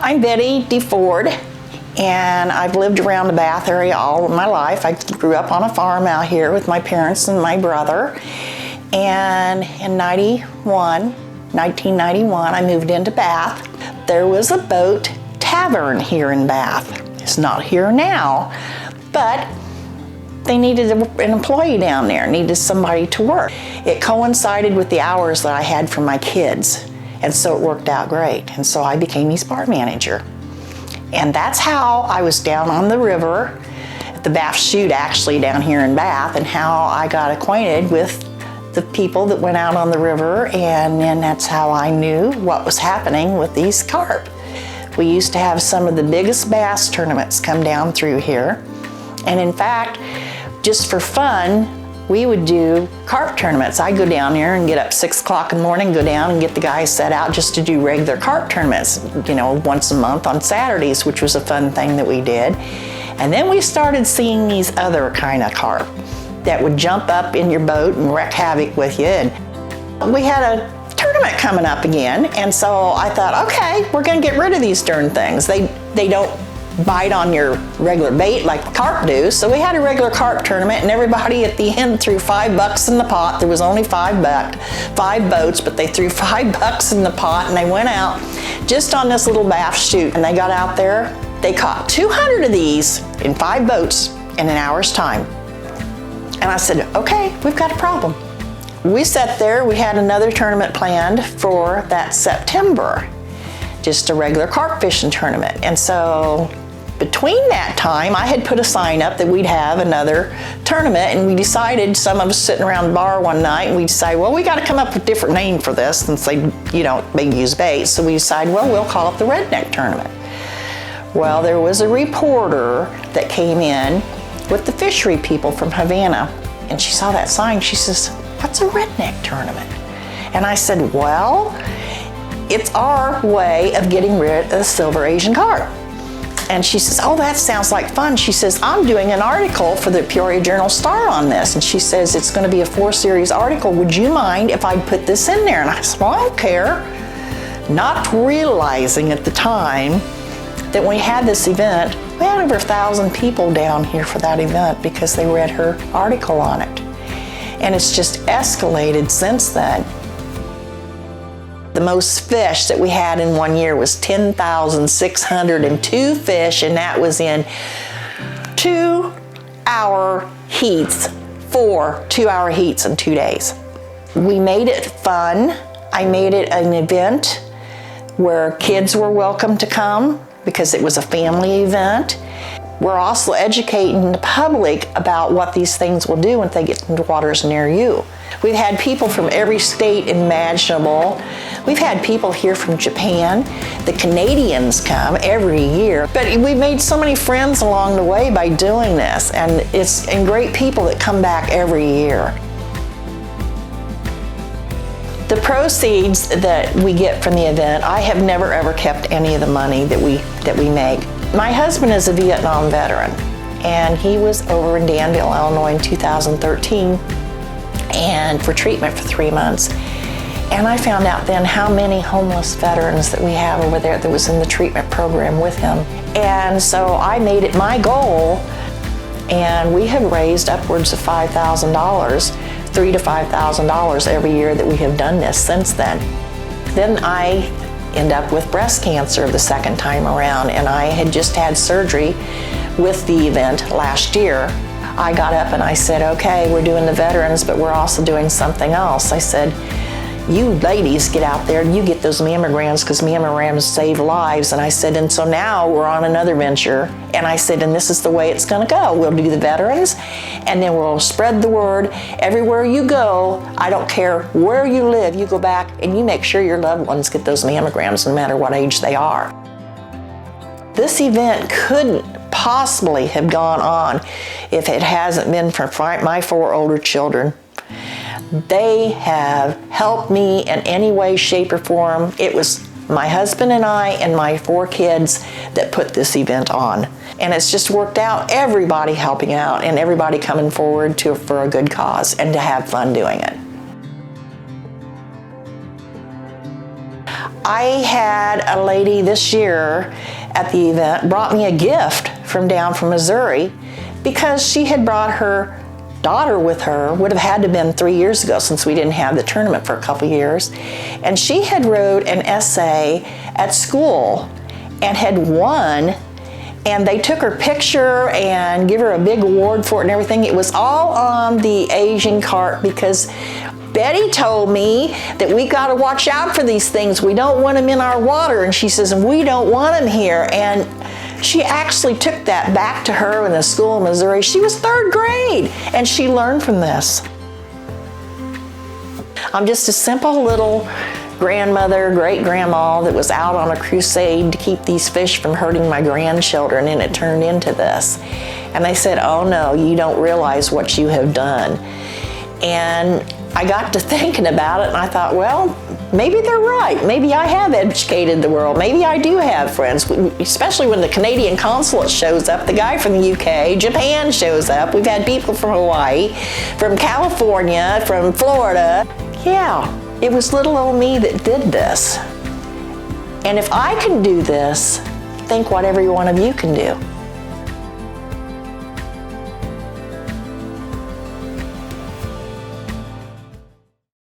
I'm Betty DeFord, and I've lived around the Bath area all of my life. I grew up on a farm out here with my parents and my brother. And in 1991, I moved into Bath. There was a boat tavern here in Bath. It's not here now, but they needed an employee down there, needed somebody to work. It coincided with the hours that I had for my kids, and so it worked out great. And so I became his bar manager. And that's how I was down on the river, at the Bath Chute actually down here in Bath, and how I got acquainted with the people that went out on the river, and then that's how I knew what was happening with these carp. We used to have some of the biggest bass tournaments come down through here. And in fact, just for fun, we would do carp tournaments. I'd go down there and get up 6 o'clock in the morning, go down and get the guys set out just to do regular carp tournaments, once a month on Saturdays, which was a fun thing that we did. And then we started seeing these other kind of carp that would jump up in your boat and wreak havoc with you. And we had a tournament coming up again, and so I thought, okay, we're gonna get rid of these darn things. They don't bite on your regular bait like carp do. So we had a regular carp tournament, and everybody at the end threw $5 in the pot. There was only five boats, but they threw $5 in the pot, and they went out just on this little Bath Chute. And they got out there, they caught 200 of these in 5 boats in an hour's time. And I said, okay, we've got a problem. We sat there, we had another tournament planned for that September, just a regular carp fishing tournament. And so between that time, I had put a sign up that we'd have another tournament, and we decided, some of us sitting around the bar one night, and we decided, well, we gotta come up with a different name for this since they use bait. So we decided, well, we'll call it the Redneck Tournament. Well, there was a reporter that came in with the fishery people from Havana, and she saw that sign. She says, what's a redneck tournament? And I said, well, it's our way of getting rid of the silver Asian carp. And she says, oh, that sounds like fun. She says, I'm doing an article for the Peoria Journal-Star on this. And she says, it's going to be a 4-series article. Would you mind if I put this in there? And I said, well, I don't care. Not realizing at the time that when we had this event, we had over 1,000 people down here for that event because they read her article on it. And it's just escalated since then. The most fish that we had in one year was 10,602 fish, and that was in 2-hour heats, 4 2-hour heats in 2 days. We made it fun. I made it an event where kids were welcome to come because it was a family event. We're also educating the public about what these things will do when they get into waters near you. We've had people from every state imaginable. We've had people here from Japan. The Canadians come every year. But we've made so many friends along the way by doing this, and great people that come back every year. The proceeds that we get from the event, I have never ever kept any of the money that we make. My husband is a Vietnam veteran, and he was over in Danville, Illinois in 2013 and for treatment for 3 months. And I found out then how many homeless veterans that we have over there that was in the treatment program with him. And so I made it my goal, and we have raised upwards of $5,000, $3,000 to $5,000 every year that we have done this since then. Then I end up with breast cancer the second time around, and I had just had surgery with the event last year. I got up and I said, okay, we're doing the veterans, but we're also doing something else. I said, you ladies get out there and you get those mammograms, because mammograms save lives. And I said, and so now we're on another venture. And I said, and this is the way it's gonna go. We'll do the veterans, and then we'll spread the word. Everywhere you go, I don't care where you live, you go back and you make sure your loved ones get those mammograms no matter what age they are. This event couldn't possibly have gone on if it hasn't been for my 4 older children. They have helped me in any way, shape, or form. It was my husband and I and my 4 kids that put this event on. And it's just worked out, everybody helping out and everybody coming forward for a good cause and to have fun doing it. I had a lady this year at the event brought me a gift from down from Missouri because she had brought her daughter with her. Would have had to have been 3 years ago since we didn't have the tournament for a couple years. And she had wrote an essay at school and had won, and they took her picture and give her a big award for it and everything. It was all on the Asian cart because Betty told me that we got to watch out for these things. We don't want them in our water. And she says, we don't want them here. And she actually took that back to her in a school in Missouri. She was 3rd grade, and she learned from this. I'm just a simple little grandmother, great-grandma that was out on a crusade to keep these fish from hurting my grandchildren, and it turned into this. And they said, oh no, you don't realize what you have done. And I got to thinking about it, and I thought, well, maybe they're right. Maybe I have educated the world. Maybe I do have friends, especially when the Canadian consulate shows up, the guy from the UK, Japan shows up. We've had people from Hawaii, from California, from Florida. Yeah, it was little old me that did this. And if I can do this, think what every one of you can do.